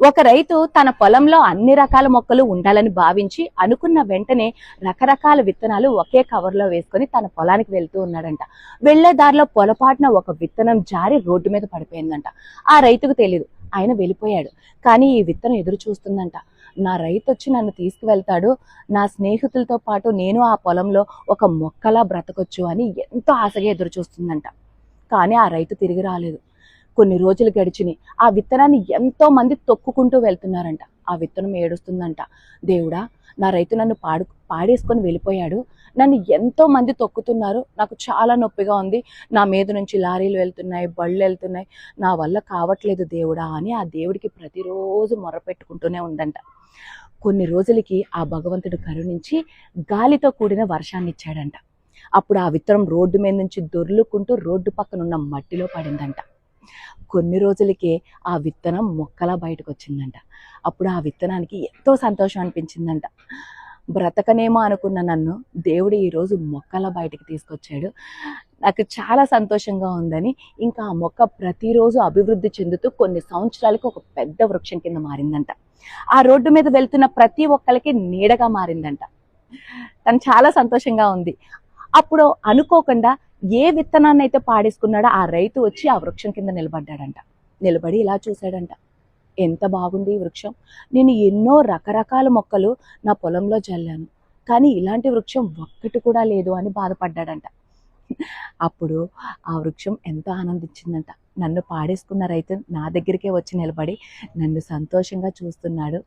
ఒక రైతు తన పొలంలో అన్ని రకాల మొక్కలు ఉండాలని భావించి అనుకున్న వెంటనే రకరకాల విత్తనాలు ఒకే కవర్లో వేసుకొని తన పొలానికి వెళ్తూ ఉన్నాడంట. వెళ్లే దారిలో పొరపాటున ఒక విత్తనం జారి రోడ్డు మీద పడిపోయిందంట. ఆ రైతుకు తెలియదు, ఆయన వెళ్ళిపోయాడు. కానీ ఈ విత్తనం ఎదురు చూస్తుందంట. నా రైతు వచ్చి నన్ను తీసుకువెళ్తాడు, నా స్నేహితులతో పాటు నేను ఆ పొలంలో ఒక మొక్కలా బ్రతకొచ్చు అని ఎంతో ఆశగా ఎదురు చూస్తుందంట. కానీ ఆ రైతు తిరిగి రాలేదు. కొన్ని రోజులు గడిచినాయి. ఆ విత్తనాన్ని ఎంతో మంది తొక్కుకుంటూ వెళ్తున్నారంట. ఆ విత్తనం ఏడుస్తుందంట, దేవుడా, నా రైతు నన్ను పాడేసుకొని వెళ్ళిపోయాడు, నన్ను ఎంతో మంది తొక్కుతున్నారు, నాకు చాలా నొప్పిగా ఉంది, నా మీద నుంచి లారీలు వెళ్తున్నాయి, బళ్ళు వెళ్తున్నాయి, నా వల్ల కావట్లేదు దేవుడా అని ఆ దేవుడికి ప్రతిరోజు మొరపెట్టుకుంటూనే ఉందంట. కొన్ని రోజులకి ఆ భగవంతుడు కరుణించి గాలితో కూడిన వర్షాన్ని ఇచ్చాడంట. అప్పుడు ఆ విత్తనం రోడ్డు మీద నుంచి దొర్లుకుంటూ రోడ్డు పక్కన ఉన్న మట్టిలో పడిందంట. కొన్ని రోజులకే ఆ విత్తనం మొక్కలా బయటకు వచ్చిందంట. అప్పుడు ఆ విత్తనానికి ఎంతో సంతోషం అనిపించిందంట. బ్రతకనేమో అనుకున్న నన్ను దేవుడు ఈరోజు మొక్కలా బయటికి తీసుకొచ్చాడు, నాకు చాలా సంతోషంగా ఉందని ఇంకా ఆ మొక్క ప్రతిరోజు అభివృద్ధి చెందుతూ కొన్ని సంవత్సరాలకు ఒక పెద్ద వృక్షం కింద మారిందంట. ఆ రోడ్డు మీద వెళ్తున్న ప్రతి ఒక్కరికి నీడగా మారిందంట. తను చాలా సంతోషంగా ఉంది. అప్పుడు అనుకోకుండా ఏ విత్తనాన్ని అయితే పాడేసుకున్నాడో ఆ రైతు వచ్చి ఆ వృక్షం కింద నిలబడ్డాడంట. నిలబడి ఇలా చూశాడంట, ఎంత బాగుంది ఈ వృక్షం, నేను ఎన్నో రకరకాల మొక్కలు నా పొలంలో జల్లాను, కానీ ఇలాంటి వృక్షం ఒక్కటి కూడా లేదు అని బాధపడ్డాడంట. అప్పుడు ఆ వృక్షం ఎంతో ఆనందించిందంట. నన్ను పాడేసుకున్న రైతు నా దగ్గరికే వచ్చి నిలబడి నన్ను సంతోషంగా చూస్తున్నాడు,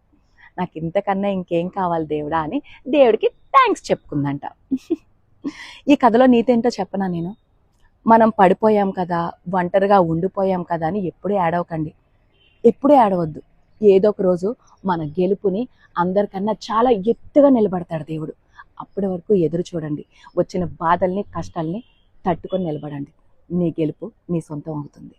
నాకు ఇంతకన్నా ఇంకేం కావాలి దేవుడా అని దేవుడికి థ్యాంక్స్ చెప్పుకుందంట. ఈ కథలో నీతి ఏంటో చెప్పనా నేను? మనం పడిపోయాం కదా, ఒంటరిగా ఉండిపోయాం కదా అని ఎప్పుడూ ఏడవకండి, ఎప్పుడూ ఏడవద్దు. ఏదో ఒక రోజు మన గెలుపుని అందరికన్నా చాలా ఎత్తుగా నిలబడతాడు దేవుడు. అప్పటి వరకు ఎదురు చూడండి. వచ్చిన బాధల్ని, కష్టాల్ని తట్టుకొని నిలబడండి. నీ గెలుపు నీ సొంతం అవుతుంది.